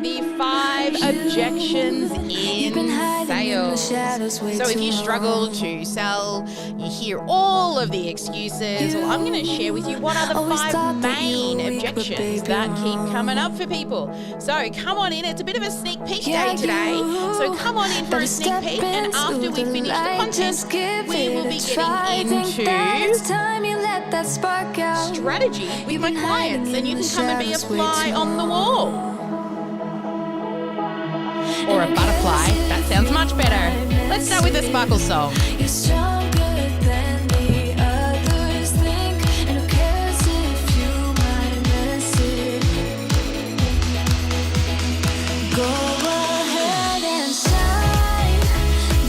The 5 objections in sales. So if you struggle to sell, you hear all of the excuses, well, I'm going to share with you what are the 5 main objections that keep coming up for people. So come on in. It's a bit of a sneak peek day today. So come on in for a sneak peek, and after we finish the content, we will be getting into strategy with my clients, and you can come and be a fly on the wall. Or a butterfly. That sounds much better. Let's start with the Sparkle song. You're stronger than the others think, and who cares if you might miss it? Go ahead and shine,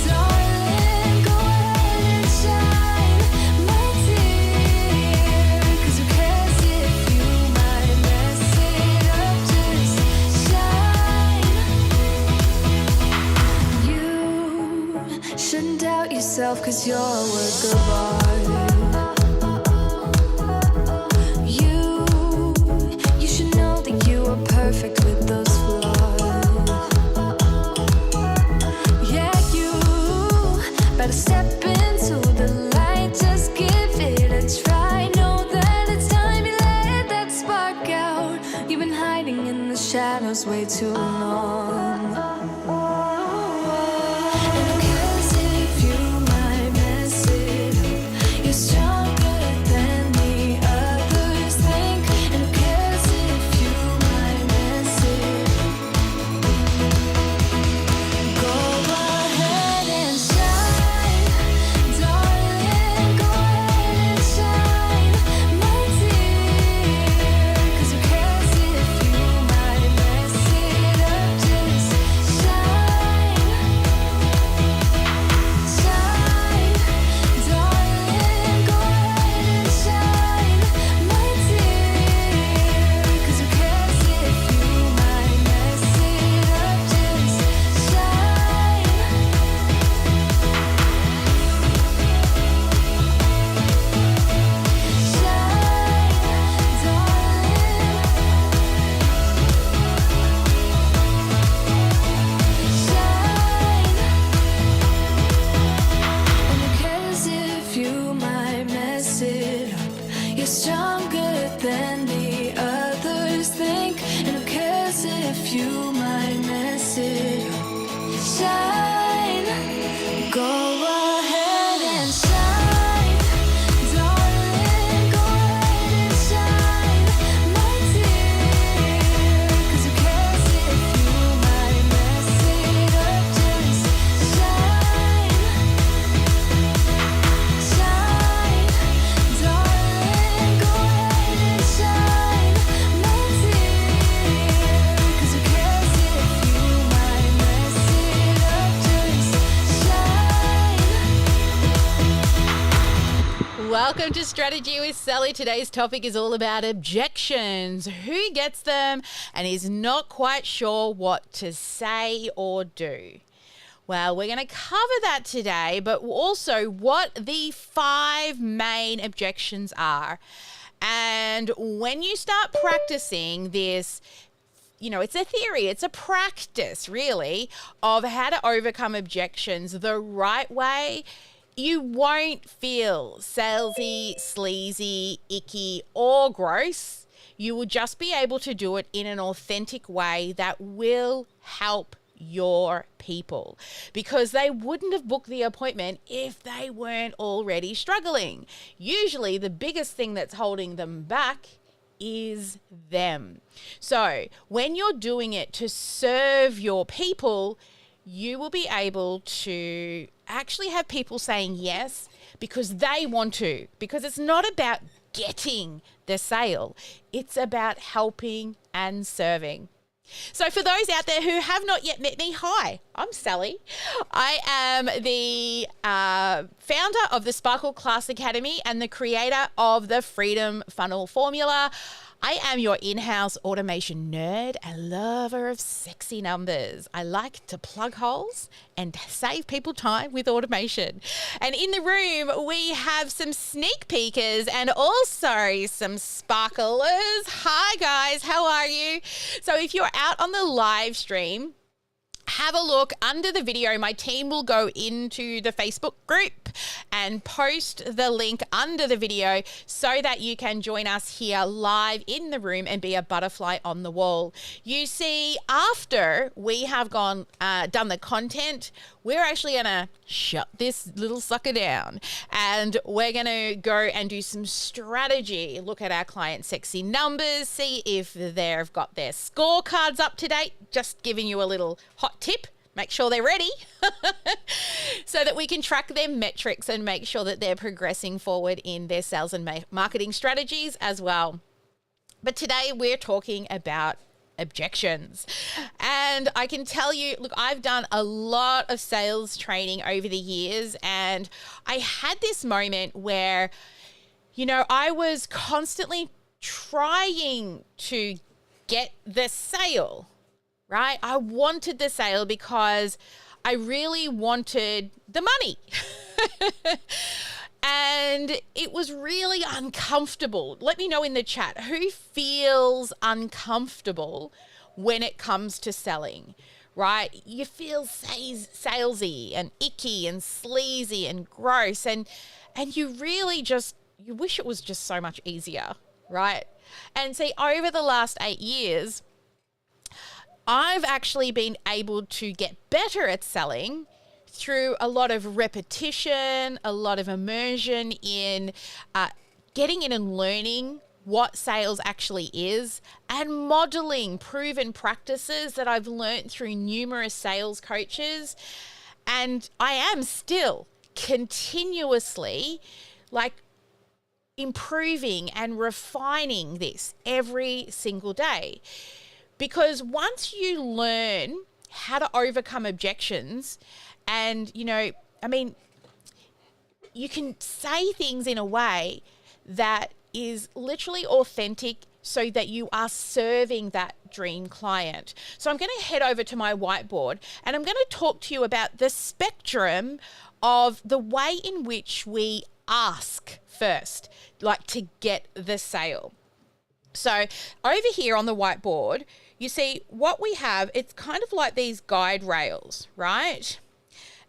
darling. Go ahead and shine, my dear. 'Cause who cares if you might mess it up? Just shine. You shouldn't doubt yourself, 'cause you're a work of art. You should know that you are perfect with those flaws. Yeah, you better step into the light, just give it a try. Know that it's time you let that spark out. You've been hiding in the shadows way too long. And who cares if you might mess it up? You're stronger than the others think. And who cares if you might mess it up? Go ahead and shine, darling. Go ahead and shine, my dear. 'Cause who cares if you might mess it up? Just shine, shine, darling. Go ahead and shine, my dear. 'Cause who cares if you might mess it up? Just shine. You're stronger than the others think, and who cares if you might mess it up? Shine, go ahead and shine, darling. Go ahead and shine, my dear. 'Cause who cares if you might mess it up? Just shine, shine, darling. Go ahead and shine, my dear. 'Cause who cares if you might mess it up? Just shine. Welcome to Strategy with Sally. Today's topic is all about objections. Who gets them and is not quite sure what to say or do? Well, we're going to cover that today, but also what the 5 main objections are. And when you start practicing this, it's a theory, it's a practice really of how to overcome objections the right way. You won't feel salesy, sleazy, icky, or gross. You will just be able to do it in an authentic way that will help your people, because they wouldn't have booked the appointment if they weren't already struggling. Usually the biggest thing that's holding them back is them. So when you're doing it to serve your people, you will be able to actually have people saying yes because they want to, because it's not about getting the sale, it's about helping and serving. So for those out there who have not yet met me, hi, I'm Sally. I am the founder of the Sparkle Class Academy and the creator of the Freedom Funnel Formula. I am your in-house automation nerd, a lover of sexy numbers. I like to plug holes and save people time with automation. And in the room, we have some sneak peekers and also some sparklers. Hi guys, how are you? So if you're out on the live stream, have a look under the video. My team will go into the Facebook group and post the link under the video so that you can join us here live in the room and be a butterfly on the wall. You see, after we have done the content, we're actually going to shut this little sucker down and we're going to go and do some strategy. Look at our clients' sexy numbers, see if they've got their scorecards up to date. Just giving you a little hot tip. Make sure they're ready so that we can track their metrics and make sure that they're progressing forward in their sales and marketing strategies as well. But today we're talking about objections. And I can tell you, look, I've done a lot of sales training over the years, and I had this moment where, I was constantly trying to get the sale, right? I wanted the sale because I really wanted the money. And it was really uncomfortable. Let me know in the chat, who feels uncomfortable when it comes to selling, right? You feel salesy and icky and sleazy and gross, and you really you wish it was just so much easier, right? And see, over the last 8 years, I've actually been able to get better at selling through a lot of repetition, a lot of immersion in getting in and learning what sales actually is, and modeling proven practices that I've learned through numerous sales coaches. And I am still continuously improving and refining this every single day. Because once you learn how to overcome objections, and, you can say things in a way that is literally authentic so that you are serving that dream client. So I'm going to head over to my whiteboard and I'm going to talk to you about the spectrum of the way in which we ask first, to get the sale. So over here on the whiteboard, you see what we have, it's kind of like these guide rails, right?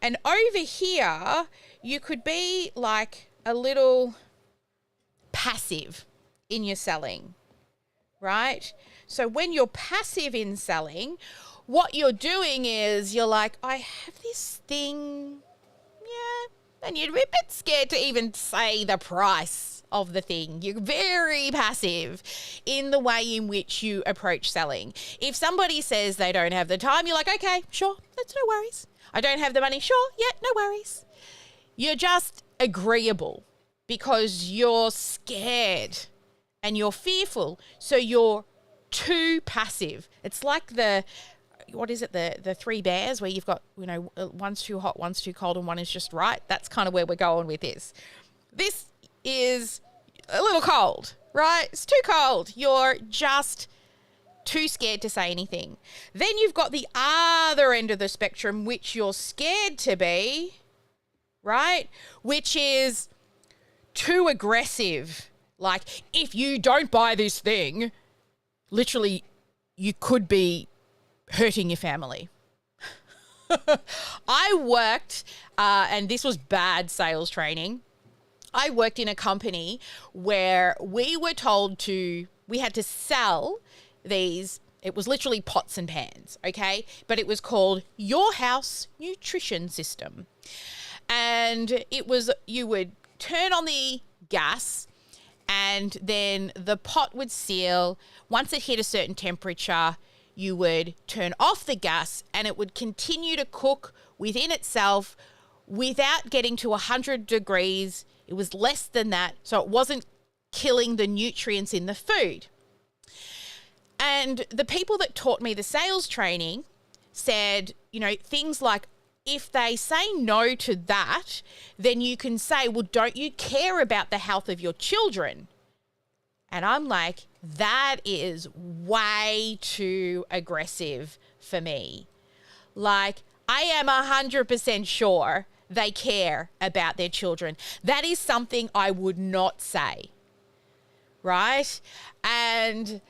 And over here, you could be like a little passive in your selling, right? So when you're passive in selling, what you're doing is you're like, I have this thing, and you're a bit scared to even say the price of the thing. You're very passive in the way in which you approach selling. If somebody says they don't have the time, you're like, okay, sure, that's no worries. I don't have the money, sure, yeah, no worries. You're just agreeable because you're scared and you're fearful, so you're too passive. It's like the three bears where you've got, one's too hot, one's too cold, and one is just right. That's kind of where we're going with this. This is a little cold, right? It's too cold. You're just too scared to say anything. Then you've got the other end of the spectrum, which you're scared to be, right? Which is too aggressive. Like, if you don't buy this thing, literally, you could be hurting your family. I worked, and this was bad sales training. I worked in a company where we were told we had to sell these, it was literally pots and pans, okay? But it was called Your House Nutrition System. And it was, you would turn on the gas and then the pot would seal. Once it hit a certain temperature, you would turn off the gas and it would continue to cook within itself without getting to 100 degrees. It was less than that, so it wasn't killing the nutrients in the food. And the people that taught me the sales training said, things like, if they say no to that, then you can say, well, don't you care about the health of your children? And I'm like, that is way too aggressive for me. Like, I am 100% sure they care about their children. That is something I would not say, right? And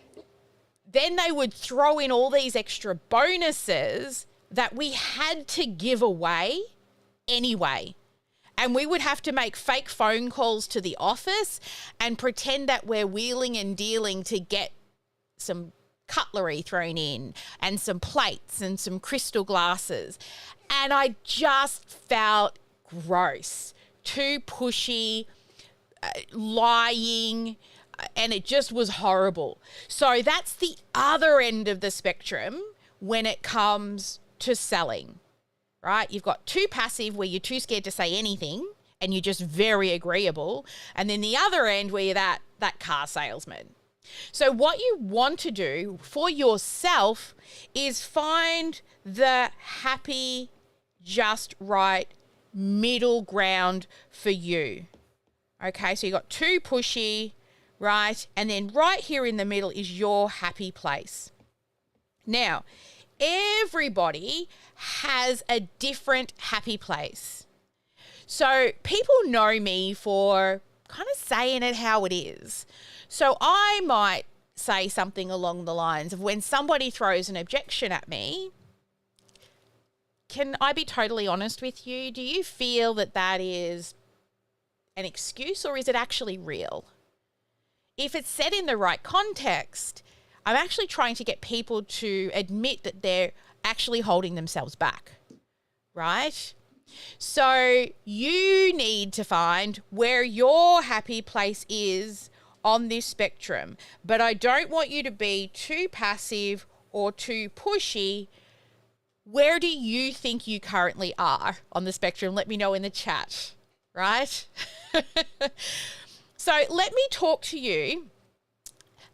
then they would throw in all these extra bonuses that we had to give away anyway. And we would have to make fake phone calls to the office and pretend that we're wheeling and dealing to get some cutlery thrown in and some plates and some crystal glasses. And I just felt gross, too pushy, lying, and it just was horrible. So that's the other end of the spectrum when it comes to selling, right? You've got too passive, where you're too scared to say anything and you're just very agreeable. And then the other end where you're that car salesman. So what you want to do for yourself is find the happy, just right middle ground for you. Okay, so you got too pushy, right? And then right here in the middle is your happy place. Now, everybody has a different happy place. So people know me for kind of saying it how it is. So I might say something along the lines of, when somebody throws an objection at me, can I be totally honest with you? Do you feel that that is an excuse, or is it actually real? If it's said in the right context, I'm actually trying to get people to admit that they're actually holding themselves back, right? So you need to find where your happy place is on this spectrum. But I don't want you to be too passive or too pushy. Where do you think you currently are on the spectrum? Let me know in the chat, right? So let me talk to you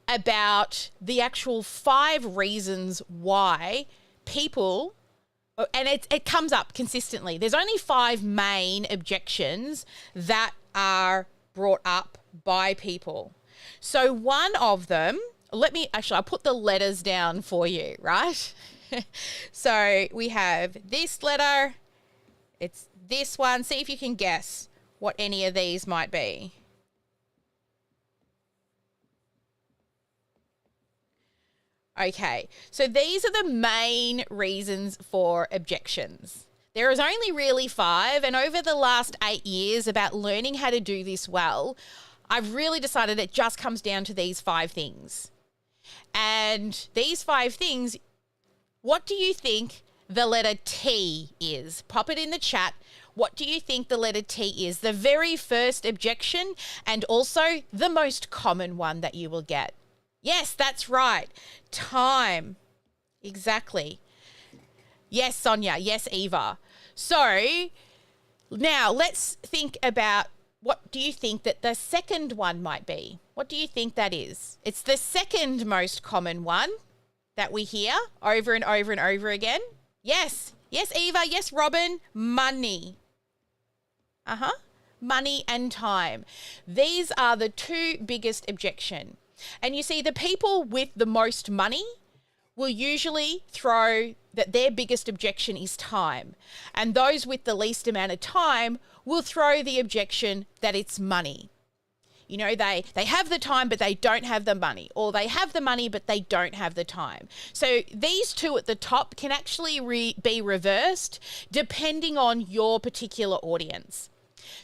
about the actual 5 reasons why people, and it comes up consistently. There's only 5 main objections that are brought up by people. So one of them, I'll put the letters down for you, right? So we have this letter, it's this one. See if you can guess what any of these might be. Okay, so these are the main reasons for objections. There is only really 5, and over the last 8 years about learning how to do this well, I've really decided it just comes down to these 5 things. And these 5 things, what do you think the letter T is? Pop it in the chat. What do you think the letter T is? The very first objection, and also the most common one that you will get. Yes, that's right. Time. Exactly. Yes, Sonia. Yes, Eva. So now let's think about, what do you think that the second one might be? What do you think that is? It's the second most common one that we hear over and over and over again. Yes. Yes, Eva. Yes, Robin. Money. Money and time. These are the 2 biggest objections. And you see, the people with the most money will usually throw that their biggest objection is time. And those with the least amount of time will throw the objection that it's money. You know, they have the time, but they don't have the money. Or they have the money, but they don't have the time. So these 2 at the top can actually be reversed depending on your particular audience.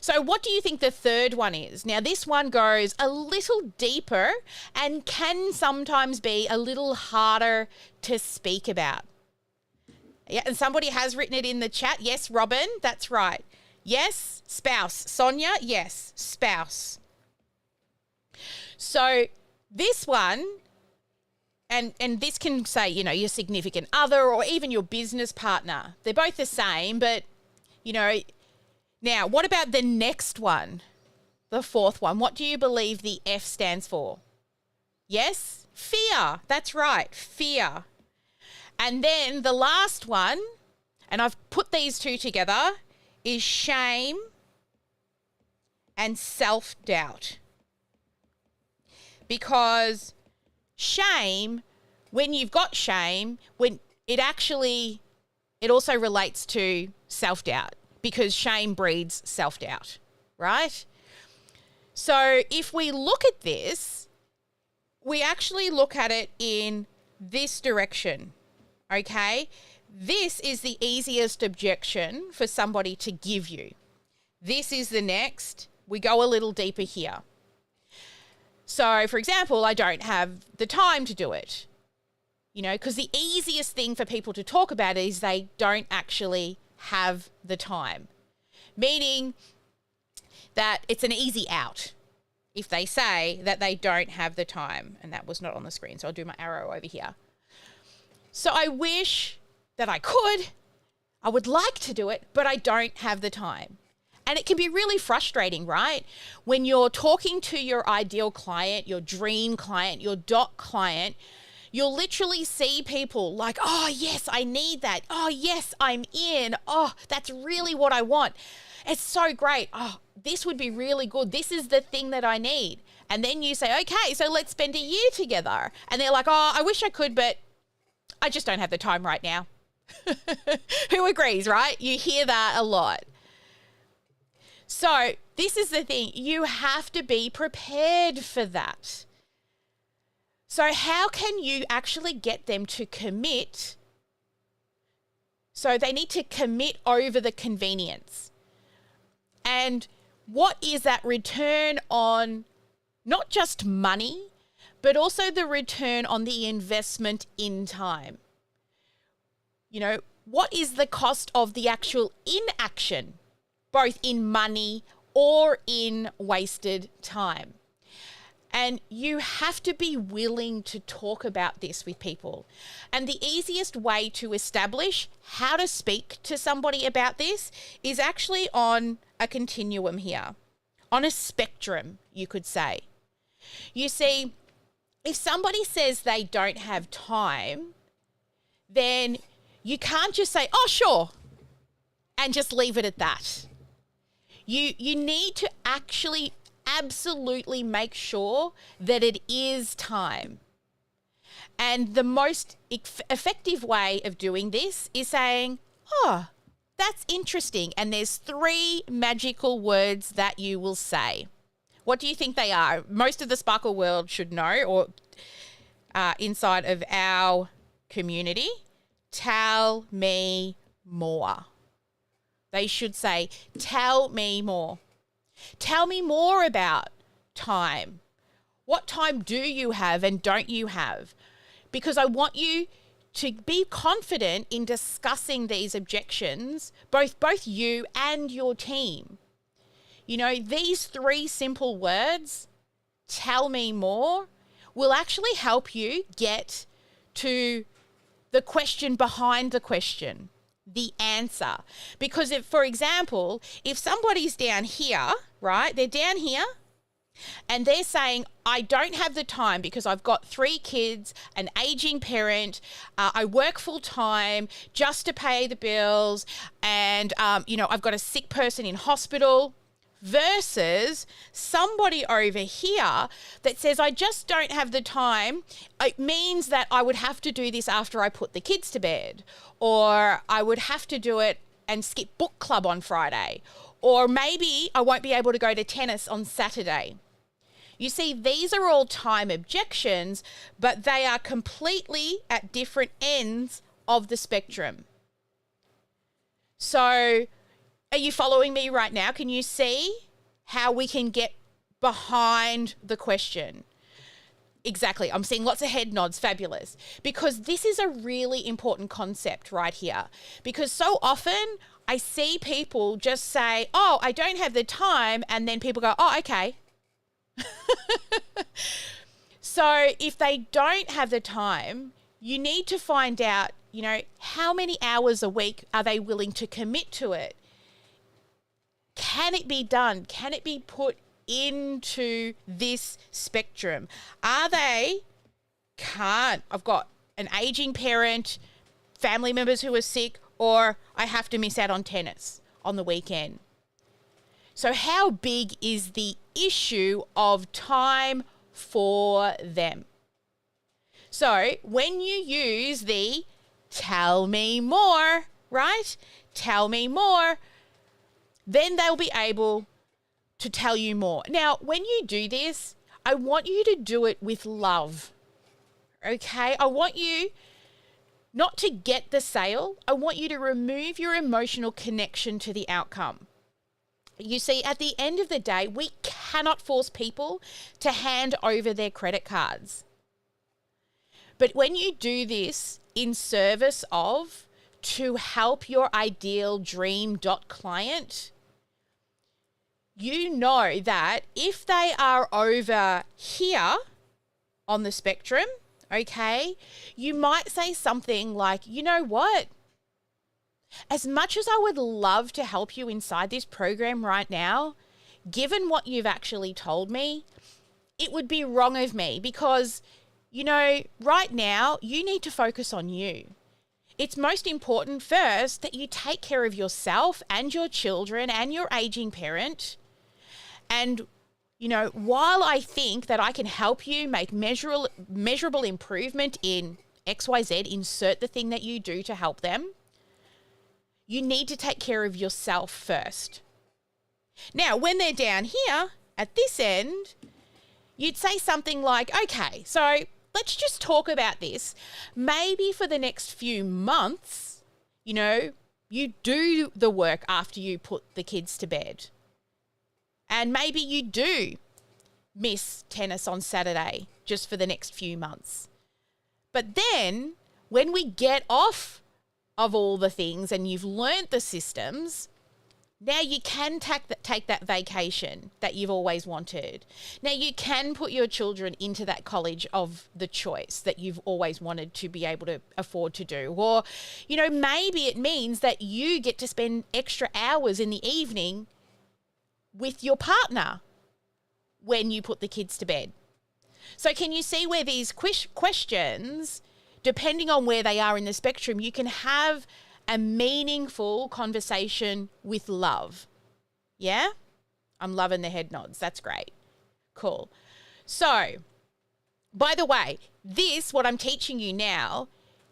So what do you think the third one is? Now, this one goes a little deeper and can sometimes be a little harder to speak about. Yeah, and somebody has written it in the chat. Yes, Robin, that's right. Yes, spouse. Sonia, yes, spouse. So this one, and this can say, you know, your significant other or even your business partner. They're both the same, but, you know, now, what about the next one, the 4th one? What do you believe the F stands for? Yes? Fear. That's right, fear. And then the last one, and I've put these 2 together, is shame and self-doubt. because shame, when you've got shame, when it also relates to self-doubt, because shame breeds self-doubt, right? So if we look at this, we actually look at it in this direction, okay? This is the easiest objection for somebody to give you. This is the next. We go a little deeper here. So, for example, I don't have the time to do it, because the easiest thing for people to talk about is they don't actually have the time, meaning that it's an easy out if they say that they don't have the time. And that was not on the screen, so I'll do my arrow over here. So I wish that I could. I would like to do it, but I don't have the time. And it can be really frustrating, right? When you're talking to your ideal client, your dream client, your dot client, you'll literally see people like, oh, yes, I need that. Oh, yes, I'm in. Oh, that's really what I want. It's so great. Oh, this would be really good. This is the thing that I need. And then you say, okay, so let's spend a year together. And they're like, oh, I wish I could, but I just don't have the time right now. Who agrees, right? You hear that a lot. So this is the thing. You have to be prepared for that. So how can you actually get them to commit? So they need to commit over the convenience. And what is that return on not just money, but also the return on the investment in time? What is the cost of the actual inaction, both in money or in wasted time? And you have to be willing to talk about this with people. And the easiest way to establish how to speak to somebody about this is actually on a continuum here, on a spectrum, you could say. You see, if somebody says they don't have time, then you can't just say, oh, sure, and just leave it at that. You need to actually absolutely make sure that it is time. And the most effective way of doing this is saying, oh, that's interesting. And there's 3 magical words that you will say. What do you think they are? Most of the Sparkle world should know, or inside of our community. Tell me more. They should say, tell me more. Tell me more about time. What time do you have and don't you have? Because I want you to be confident in discussing these objections, both you and your team. These 3 simple words, tell me more, will actually help you get to the question behind the question, the answer. Because for example, if somebody's down here, right, they're down here and they're saying, I don't have the time because I've got 3 kids, an aging parent, I work full time just to pay the bills, and, I've got a sick person in hospital, versus somebody over here that says, I just don't have the time. It means that I would have to do this after I put the kids to bed, or I would have to do it and skip book club on Friday, or maybe I won't be able to go to tennis on Saturday. You see, these are all time objections, but they are completely at different ends of the spectrum. So are you following me right now? Can you see how we can get behind the question? Exactly. I'm seeing lots of head nods. Fabulous. Because this is a really important concept right here. Because so often I see people just say, oh, I don't have the time. And then people go, oh, okay. So if they don't have the time, you need to find out, how many hours a week are they willing to commit to it? Can it be done? Can it be put into this spectrum? Are they, can't, I've got an aging parent, family members who are sick, or I have to miss out on tennis on the weekend. So how big is the issue of time for them. So when you use the tell me more, right? Tell me more, then they'll be able to tell you more. Now, when you do this, I want you to do it with love, okay? I want you not to get the sale. I want you to remove your emotional connection to the outcome. You see, at the end of the day, we cannot force people to hand over their credit cards. But when you do this in service of to help your ideal dream client, you know that if they are over here on the spectrum, okay, you might say something like, you know what? As much as I would love to help you inside this program right now, given what you've actually told me, it would be wrong of me because, you know, right now you need to focus on you. It's most important first that you take care of yourself and your children and your aging parent. And, you know, while I think that I can help you make measurable improvement in XYZ, insert the thing that you do to help them, you need to take care of yourself first. Now, when they're down here at this end, you'd say something like, okay, so let's just talk about this. Maybe for the next few months, you know, you do the work after you put the kids to bed. And maybe you do miss tennis on Saturday just for the next few months. But then when we get off of all the things and you've learnt the systems, now you can take that vacation that you've always wanted. Now you can put your children into that college of the choice that you've always wanted to be able to afford to do. Or, you know, maybe it means that you get to spend extra hours in the evening with your partner when you put the kids to bed. So can you see where these questions, depending on where they are in the spectrum, you can have a meaningful conversation with love? Yeah? I'm loving the head nods. That's great. Cool. So, by the way, what I'm teaching you now,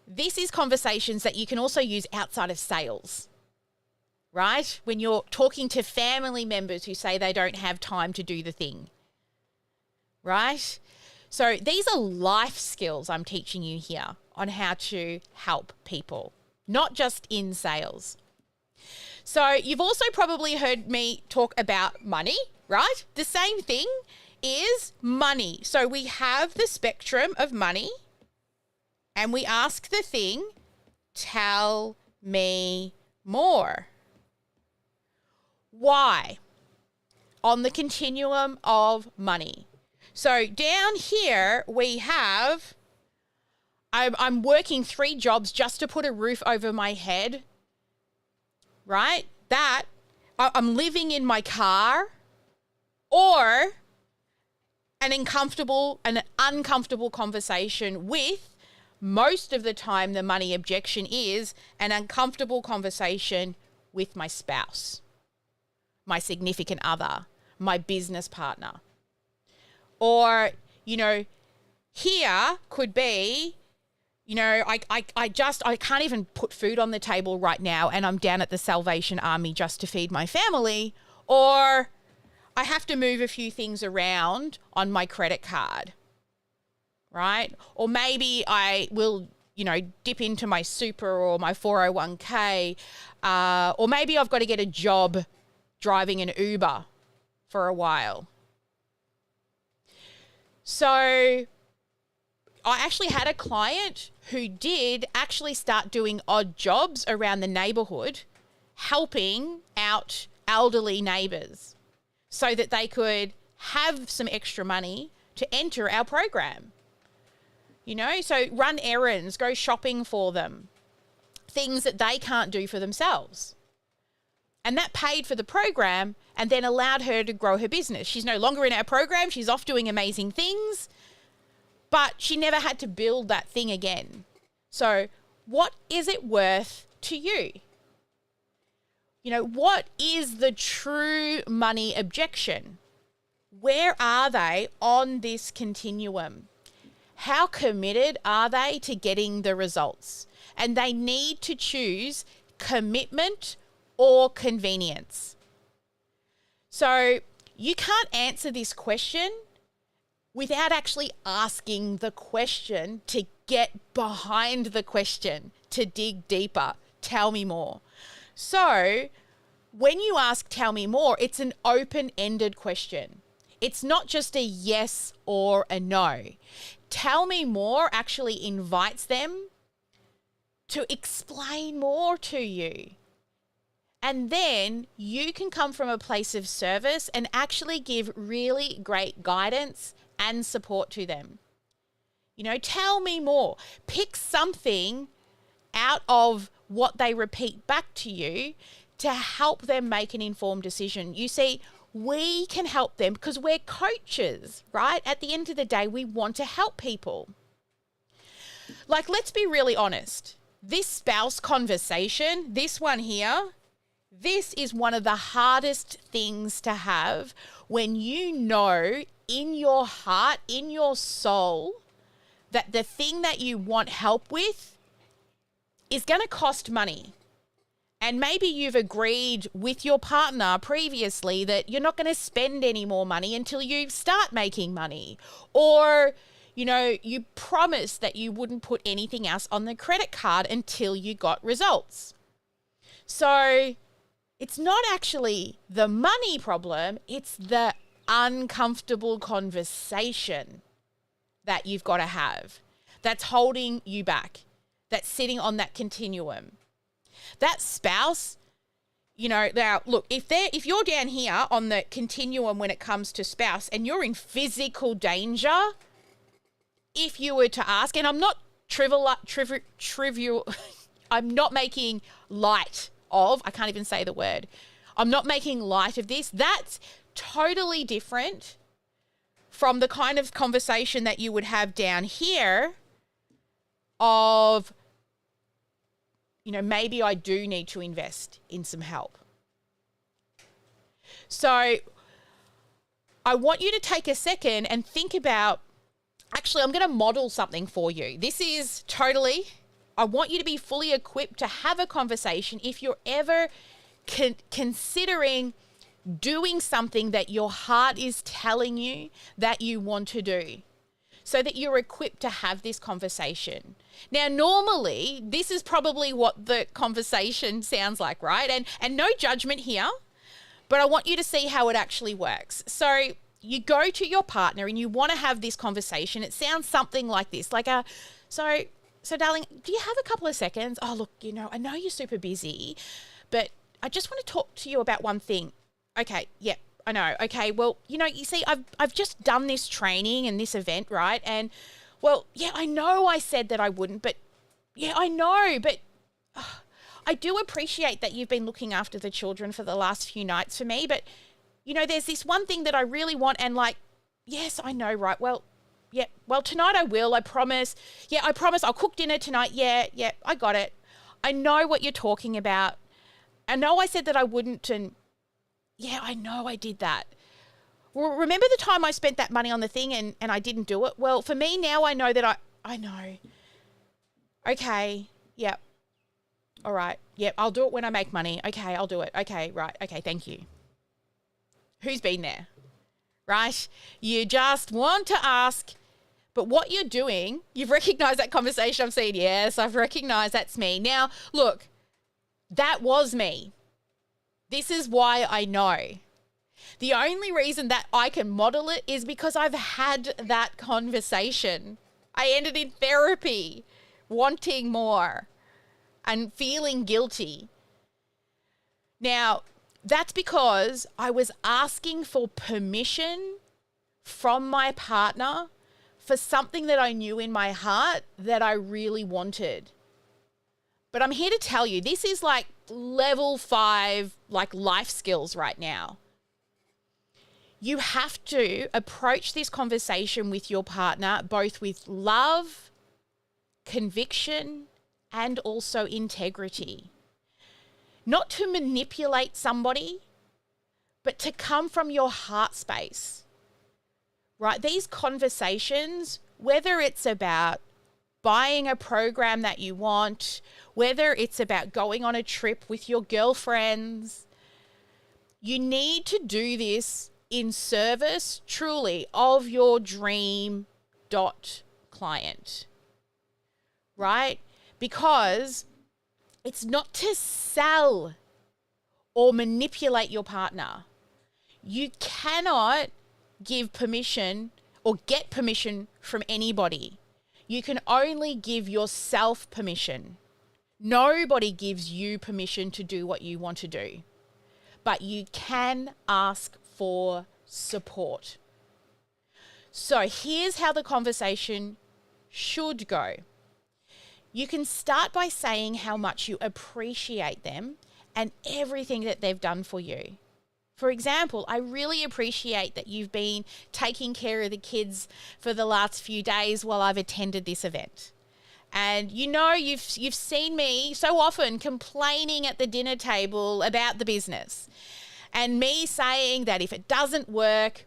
this is conversations that you can also use outside of sales. Right? When you're talking to family members who say they don't have time to do the thing. Right? So these are life skills I'm teaching you here on how to help people, not just in sales. So you've also probably heard me talk about money, right? The same thing is money. So we have the spectrum of money and we ask the thing, tell me more. Why? On the continuum of money. So down here we have, I'm working 3 jobs just to put a roof over my head, right? That, I'm living in my car, or an uncomfortable conversation with, most of the time the money objection is an uncomfortable conversation with my spouse, my significant other, my business partner. Or, you know, here could be, you know, I can't even put food on the table right now and I'm down at the Salvation Army just to feed my family. Or I have to move a few things around on my credit card, right? Or maybe I will, you know, dip into my super or my 401k, or maybe I've got to get a job driving an Uber for a while. So I actually had a client who did actually start doing odd jobs around the neighborhood, helping out elderly neighbors so that they could have some extra money to enter our program. You know, so run errands, go shopping for them, things that they can't do for themselves. And that paid for the program and then allowed her to grow her business. She's no longer in our program. She's off doing amazing things, but she never had to build that thing again. So what is it worth to you? You know, what is the true money objection? Where are they on this continuum? How committed are they to getting the results? And they need to choose commitment or convenience. So you can't answer this question without actually asking the question, to get behind the question, to dig deeper. Tell me more. So when you ask, tell me more, it's an open-ended question. It's not just a yes or a no. Tell me more actually invites them to explain more to you. And then you can come from a place of service and actually give really great guidance and support to them. You know, tell me more. Pick something out of what they repeat back to you to help them make an informed decision. You see, we can help them because we're coaches, right? At the end of the day, we want to help people. Like, let's be really honest. This spouse conversation, this one here, this is one of the hardest things to have when you know in your heart, in your soul, that the thing that you want help with is going to cost money. And maybe you've agreed with your partner previously that you're not going to spend any more money until you start making money. Or, you know, you promised that you wouldn't put anything else on the credit card until you got results. So it's not actually the money problem, it's the uncomfortable conversation that you've got to have that's holding you back, that's sitting on that continuum. That spouse, you know, now look, if you're down here on the continuum when it comes to spouse and you're in physical danger, if you were to ask, and I'm not trivial, I'm not making light of, I can't even say the word, I'm not making light of this. That's totally different from the kind of conversation that you would have down here of, you know, maybe I do need to invest in some help. So I want you to take a second and think about, actually, I'm going to model something for you. This is totally, I want you to be fully equipped to have a conversation if you're ever considering doing something that your heart is telling you that you want to do, so that you're equipped to have this conversation. Now, normally, this is probably what the conversation sounds like, right? And no judgment here, but I want you to see how it actually works. So you go to your partner and you want to have this conversation. It sounds something like this, like so darling, do you have a couple of seconds? Oh, look, you know, I know you're super busy, but I just want to talk to you about one thing. Okay, yeah, I know. Okay, well, you know, you see, I've just done this training and this event, right? And, well, yeah, I know I said that I wouldn't, but, yeah, I know, but I do appreciate that you've been looking after the children for the last few nights for me, but, you know, there's this one thing that I really want, and, like, yes, I know, right? Well, yeah, well, tonight I will, I promise. Yeah, I promise I'll cook dinner tonight. Yeah, I got it. I know what you're talking about. I know I said that I wouldn't, and yeah, I know I did that. Well, remember the time I spent that money on the thing and I didn't do it? Well, for me now, I know that I know. Okay, yep. All right, yep, I'll do it when I make money. Okay, I'll do it. Okay, right. Okay, thank you. Who's been there? Right? You just want to ask, but what you're doing, you've recognized that conversation. I'm saying, yes, I've recognized that's me. Now, look, that was me. This is why I know. The only reason that I can model it is because I've had that conversation. I ended in therapy, wanting more and feeling guilty. Now, that's because I was asking for permission from my partner for something that I knew in my heart that I really wanted. But I'm here to tell you, this is like level 5, like life skills right now. You have to approach this conversation with your partner both with love, conviction, and also integrity. Not to manipulate somebody, but to come from your heart space. right? These conversations, whether it's about buying a program that you want, whether it's about going on a trip with your girlfriends, you need to do this in service truly of your dream client, right? Because it's not to sell or manipulate your partner. You cannot give permission or get permission from anybody. You can only give yourself permission. Nobody gives you permission to do what you want to do, but you can ask for support. So here's how the conversation should go. You can start by saying how much you appreciate them and everything that they've done for you. For example, I really appreciate that you've been taking care of the kids for the last few days while I've attended this event. And you know, you've seen me so often complaining at the dinner table about the business and me saying that if it doesn't work,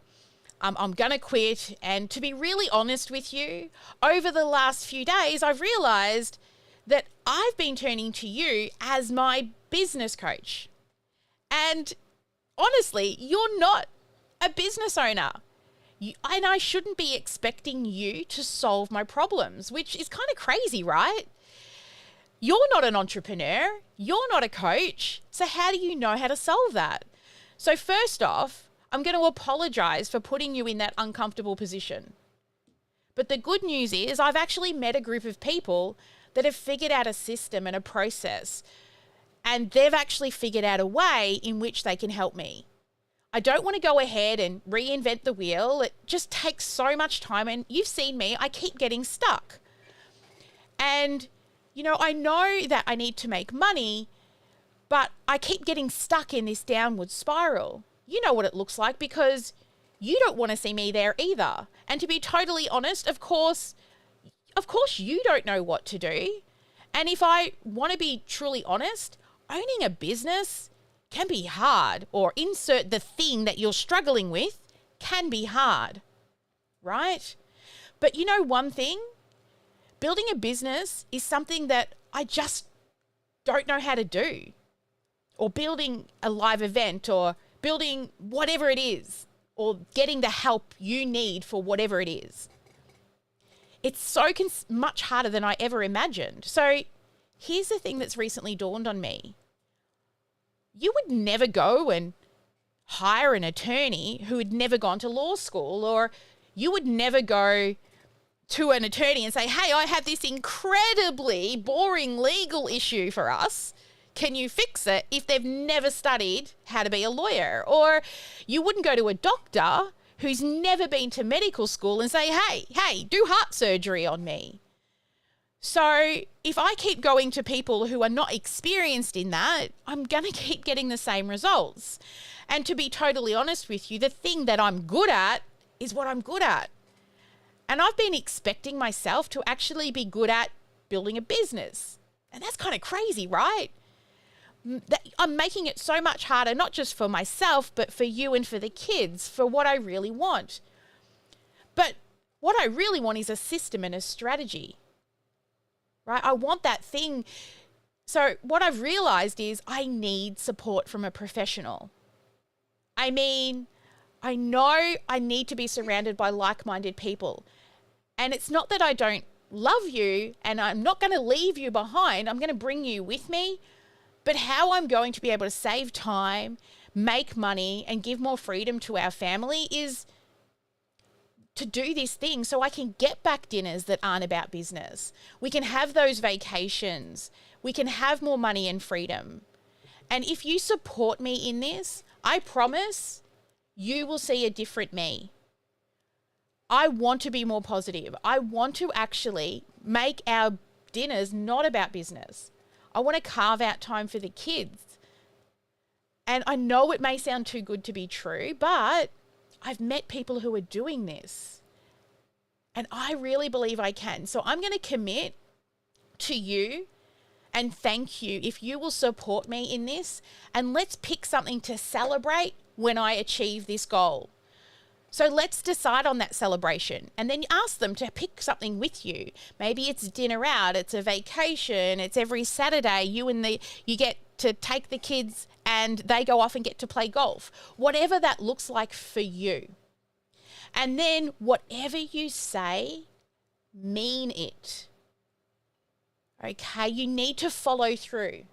I'm going to quit. And to be really honest with you, over the last few days, I've realized that I've been turning to you as my business coach. And honestly, you're not a business owner. And I shouldn't be expecting you to solve my problems, which is kind of crazy, right? You're not an entrepreneur. You're not a coach. So how do you know how to solve that? So first off, I'm going to apologize for putting you in that uncomfortable position. But the good news is I've actually met a group of people that have figured out a system and a process, and they've actually figured out a way in which they can help me. I don't want to go ahead and reinvent the wheel. It just takes so much time, and you've seen me, I keep getting stuck. And, you know, I know that I need to make money, but I keep getting stuck in this downward spiral. You know what it looks like because you don't want to see me there either. And to be totally honest, of course you don't know what to do. And if I want to be truly honest, owning a business can be hard, or insert the thing that you're struggling with can be hard, right? But you know one thing? Building a business is something that I just don't know how to do. Or building a live event, or building whatever it is, or getting the help you need for whatever it is. It's so much harder than I ever imagined. So here's the thing that's recently dawned on me. You would never go and hire an attorney who had never gone to law school, or you would never go to an attorney and say, hey, I have this incredibly boring legal issue for us. Can you fix it? If they've never studied how to be a lawyer. Or you wouldn't go to a doctor who's never been to medical school and say, hey, do heart surgery on me. So if I keep going to people who are not experienced in that, I'm going to keep getting the same results. And to be totally honest with you, the thing that I'm good at is what I'm good at. And I've been expecting myself to actually be good at building a business. And that's kind of crazy, right? I'm making it so much harder, not just for myself, but for you and for the kids, for what I really want. But what I really want is a system and a strategy, right? I want that thing. So what I've realized is I need support from a professional. I mean, I know I need to be surrounded by like-minded people. And it's not that I don't love you and I'm not going to leave you behind. I'm going to bring you with me. But how I'm going to be able to save time, make money, and give more freedom to our family is to do this thing so I can get back dinners that aren't about business. We can have those vacations. We can have more money and freedom. And if you support me in this, I promise you will see a different me. I want to be more positive. I want to actually make our dinners not about business. I want to carve out time for the kids. And I know it may sound too good to be true, but I've met people who are doing this. And I really believe I can. So I'm going to commit to you and thank you if you will support me in this. And let's pick something to celebrate when I achieve this goal. So let's decide on that celebration, and then you ask them to pick something with you. Maybe it's dinner out, it's a vacation, it's every Saturday you get to take the kids and they go off and get to play golf. Whatever that looks like for you. And then whatever you say, mean it. Okay, you need to follow through.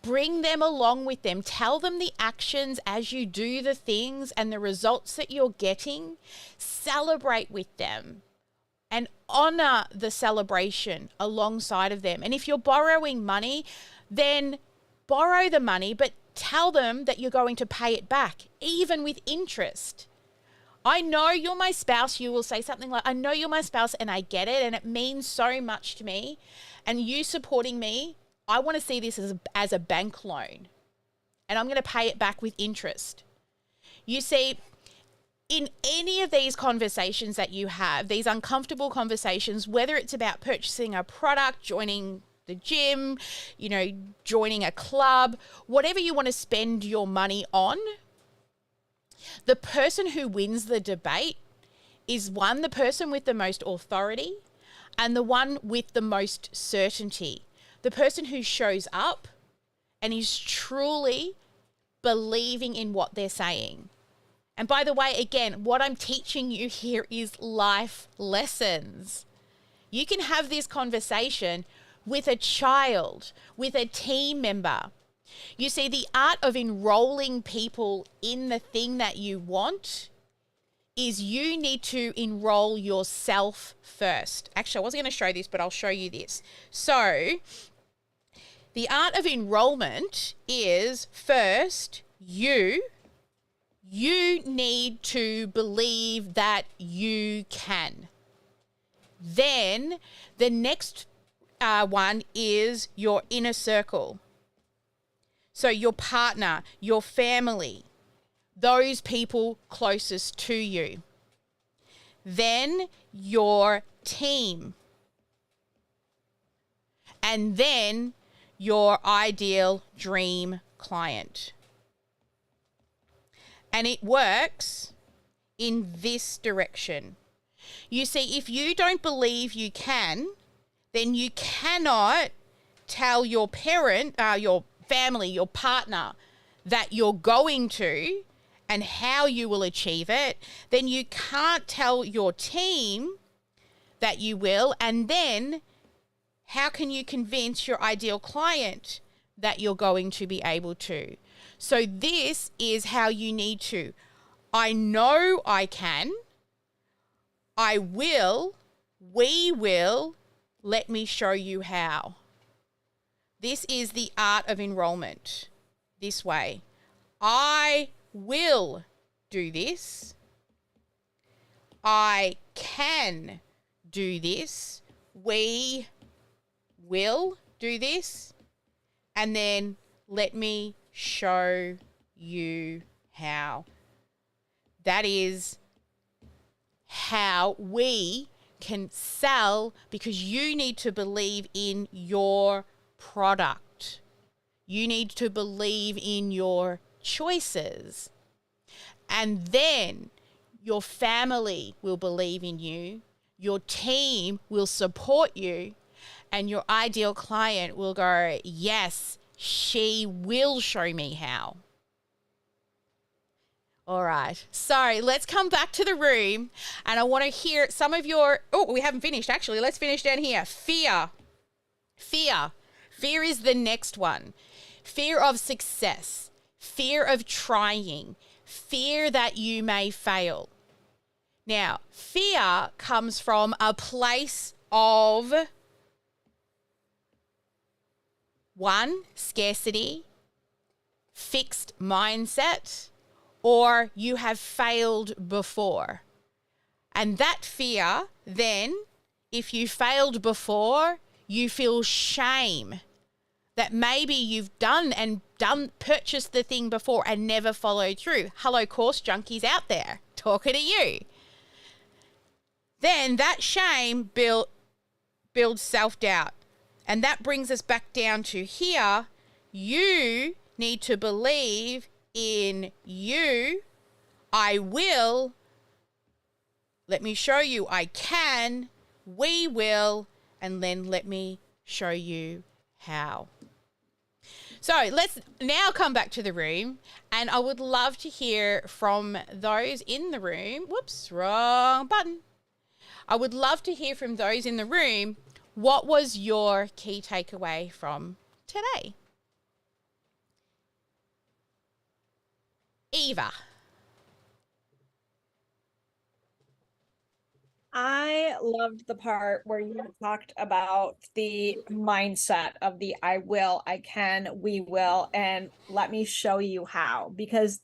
Bring them along with them. Tell them the actions as you do the things and the results that you're getting. Celebrate with them and honor the celebration alongside of them. And if you're borrowing money, then borrow the money, but tell them that you're going to pay it back, even with interest. I know you're my spouse. You will say something like, I know you're my spouse and I get it and it means so much to me. And you supporting me, I want to see this as a bank loan, and I'm going to pay it back with interest. You see, in any of these conversations that you have, these uncomfortable conversations, whether it's about purchasing a product, joining the gym, joining a club, whatever you want to spend your money on, the person who wins the debate is the person with the most authority and the one with the most certainty. The person who shows up and is truly believing in what they're saying. And by the way, again, what I'm teaching you here is life lessons. You can have this conversation with a child, with a team member. You see, the art of enrolling people in the thing that you want is you need to enroll yourself first. Actually, I wasn't going to show this, but I'll show you this. So, the art of enrollment is first, you need to believe that you can. Then the next one is your inner circle. So your partner, your family, those people closest to you. Then your team. And then your ideal dream client. And it works in this direction. You see, if you don't believe you can, then you cannot tell your parent, your family, your partner that you're going to and how you will achieve it. Then you can't tell your team that you will, and then how can you convince your ideal client that you're going to be able to? So this is how you need to. I know I can. I will. We will. Let me show you how. This is the art of enrollment. This way. I will do this. I can do this. We will do this. And then let me show you how. That is how we can sell, because you need to believe in your product. You need to believe in your choices. And then your family will believe in you. Your team will support you. And your ideal client will go, yes, she will show me how. All right. So let's come back to the room. And I want to hear some of your... Oh, we haven't finished, actually. Let's finish down here. Fear. Fear. Fear is the next one. Fear of success. Fear of trying. Fear that you may fail. Now, fear comes from a place of... 1, scarcity, fixed mindset, or you have failed before. And that fear, then, if you failed before, you feel shame that maybe you've purchased the thing before and never followed through. Hello, course junkies out there, talking to you. Then that shame builds self-doubt. And that brings us back down to here. You need to believe in you. I will let me show you I can, we will, and then let me show you how. So let's now come back to the room, and I would love to hear from those in the room. Whoops, wrong button. I would love to hear from those in the room. What was your key takeaway from today? Eva. I loved the part where you talked about the mindset of the I will, I can, we will, and let me show you how. Because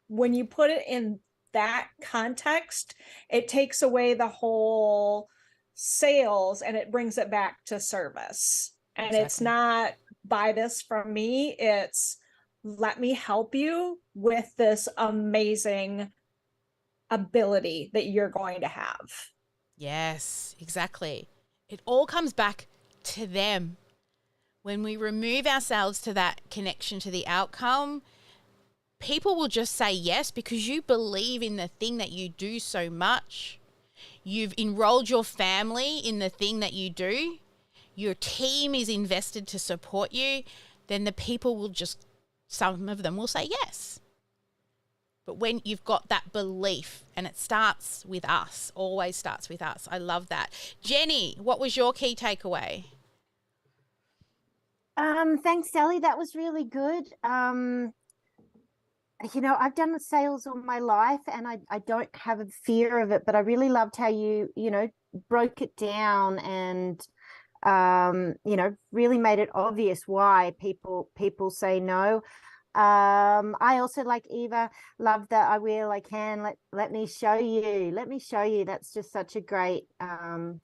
when you put it in that context, it takes away the whole sales and it brings it back to service. And Exactly. It's not buy this from me, it's let me help you with this amazing ability that you're going to have. Yes, exactly. It all comes back to them. When we remove ourselves to that connection to the outcome, people will just say yes because you believe in the thing that you do so much. You've enrolled your family in the thing that you do. Your team is invested to support you. Then the people will just, some of them will say yes. But when you've got that belief, and it starts with us, always starts with us. I love that. Jenny, what was your key takeaway? Thanks, Sally. That was really good. I've done sales all my life and I don't have a fear of it, but I really loved how you broke it down and, really made it obvious why people say no. I also, like Eva, love that I will, I can, let me show you. That's just such a great thing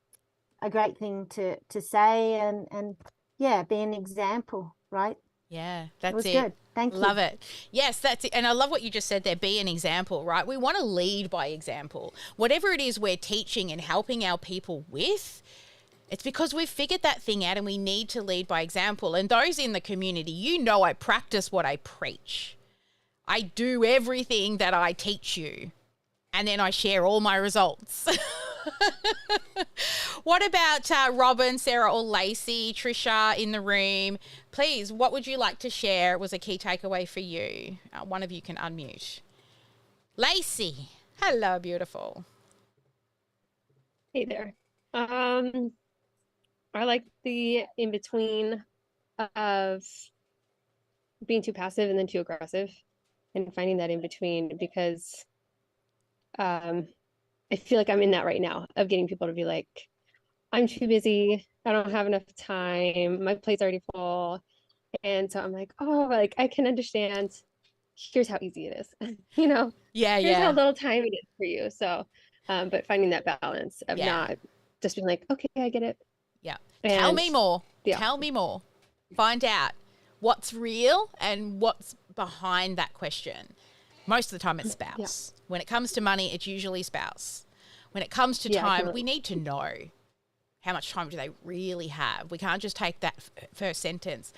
to say and yeah, be an example, right? Yeah, that's it. It was good. Thank you. Love it. Yes, that's it. And I love what you just said there, be an example, right? We want to lead by example. Whatever it is we're teaching and helping our people with, it's because we've figured that thing out and we need to lead by example. And those in the community, I practice what I preach. I do everything that I teach you. And then I share all my results. What about Robin, Sarah, or Lacey, Trisha in the room? Please, what would you like to share was a key takeaway for you? One of you can unmute. Lacey, hello, beautiful. Hey there. I like the in-between of being too passive and then too aggressive and finding that in between because I feel like I'm in that right now of getting people to be like, I'm too busy. I don't have enough time. My plate's already full. And so I'm like, oh, like I can understand. Here's how easy it is. Here's how little time it is for you. So, but finding that balance of not just being like, okay, I get it. Yeah. And tell me more. Yeah. Tell me more. Find out what's real and what's behind that question. Most of the time it's spouse. Yeah. When it comes to money, it's usually spouse. When it comes to time, we need to know how much time do they really have. We can't just take that first sentence.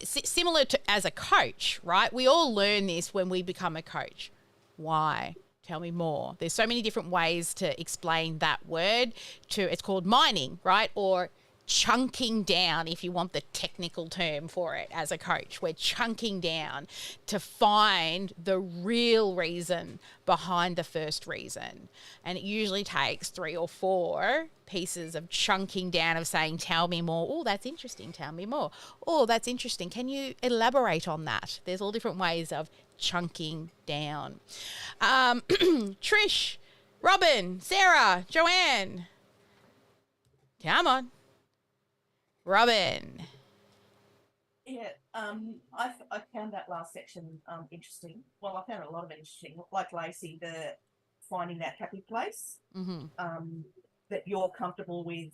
Similar to as a coach, right? We all learn this when we become a coach. Why? Tell me more. There's so many different ways to explain that word. It's called mining, right? Or chunking down, if you want the technical term for it as a coach. We're chunking down to find the real reason behind the first reason. And it usually takes 3 or 4 pieces of chunking down of saying, tell me more. Oh, that's interesting. Tell me more. Oh, that's interesting. Can you elaborate on that? There's all different ways of chunking down. Trish, Robin, Sarah, Joanne. Come on. Robin. Yeah, I found that last section interesting. Well, I found a lot of it interesting. Like Lacey, the finding that happy place that you're comfortable with,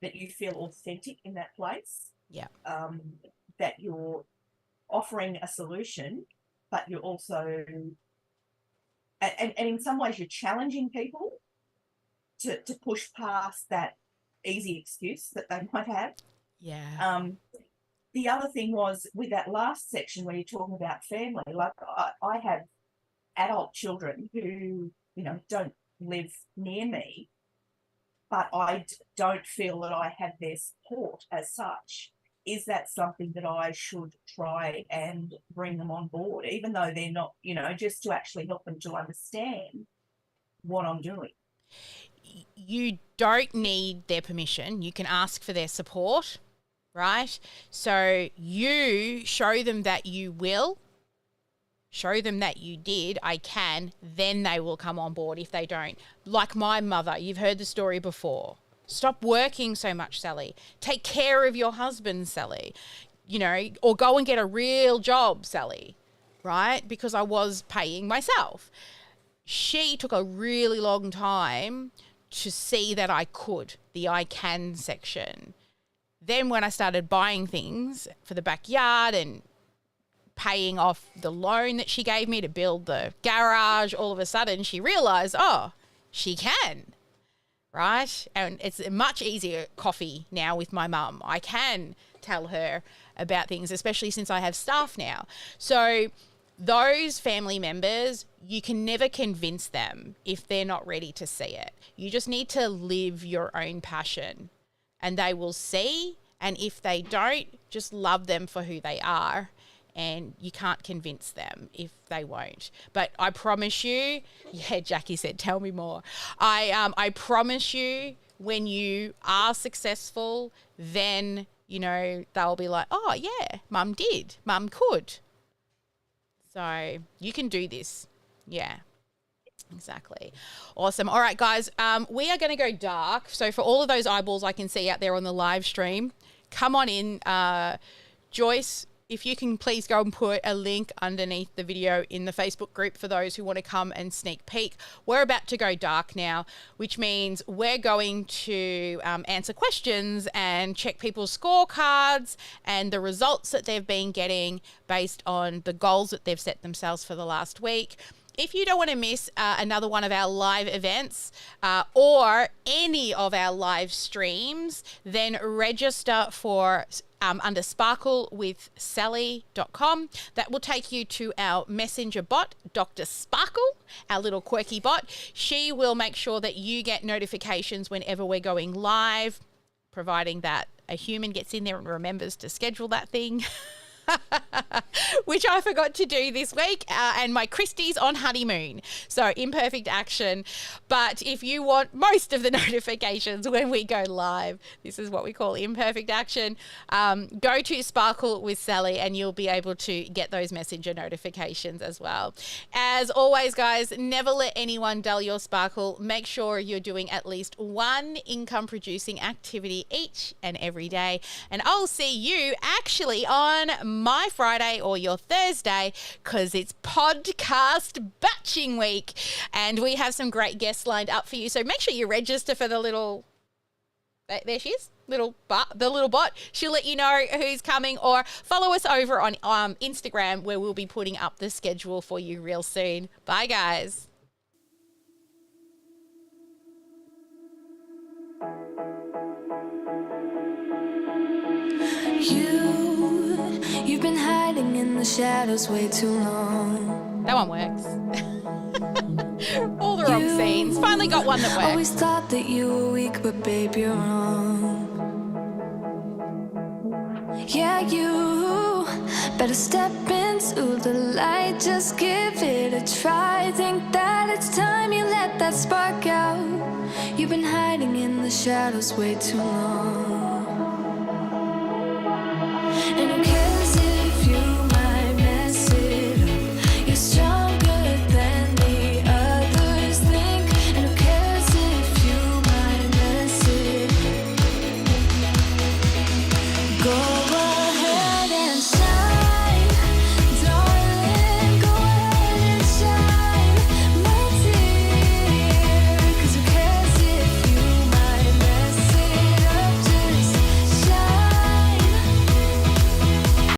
that you feel authentic in that place. Yeah. That you're offering a solution, but you're also, and in some ways, you're challenging people to push past that easy excuse that they might have. Yeah. The other thing was with that last section where you're talking about family, like I have adult children who, don't live near me, but I don't feel that I have their support as such. Is that something that I should try and bring them on board, even though they're not, just to actually help them to understand what I'm doing? You don't need their permission. You can ask for their support, right? So you show them that you will, show them that you did, I can, then they will come on board if they don't. Like my mother, you've heard the story before. Stop working so much, Sally. Take care of your husband, Sally. Or go and get a real job, Sally, right? Because I was paying myself. She took a really long time to see that I could, the I can section. Then when I started buying things for the backyard and paying off the loan that she gave me to build the garage, all of a sudden she realized, oh, she can, right? And it's a much easier coffee now with my mum. I can tell her about things, especially since I have staff now. So those family members, you can never convince them if they're not ready to see it. You just need to live your own passion and they will see. And if they don't, just love them for who they are. And you can't convince them if they won't. But I promise you, yeah, Jackie said, tell me more. I promise you, when you are successful, then, they'll be like, oh, yeah, mum did. Mum could. So you can do this. Yeah, exactly. Awesome. All right, guys, we are going to go dark. So for all of those eyeballs I can see out there on the live stream, come on in. Joyce, if you can please go and put a link underneath the video in the Facebook group for those who want to come and sneak peek. We're about to go dark now, which means we're going to answer questions and check people's scorecards and the results that they've been getting based on the goals that they've set themselves for the last week. If you don't want to miss another one of our live events or any of our live streams, then register for under sparklewithsally.com. That will take you to our messenger bot, Dr. Sparkle, our little quirky bot. She will make sure that you get notifications whenever we're going live, providing that a human gets in there and remembers to schedule that thing. Which I forgot to do this week, and my Christie's on honeymoon, so imperfect action. But if you want most of the notifications when we go live, this is what we call imperfect action. Go to Sparkle with Sally and you'll be able to get those messenger notifications as well. As always, guys, never let anyone dull your sparkle. Make sure you're doing at least one income producing activity each and every day, and I'll see you actually on my Friday or your Thursday, because it's podcast batching week and we have some great guests lined up for you. So make sure you register for the little, there she is, the little bot. She'll let you know who's coming, or follow us over on Instagram, where we'll be putting up the schedule for you real soon. Bye, guys. You've been hiding in the shadows way too long. That one works. All the wrong scenes. Finally got one that works. Always thought that you were weak, but babe, you're wrong. Yeah, you better step into the light. Just give it a try. Think that it's time you let that spark out. You've been hiding in the shadows way too long.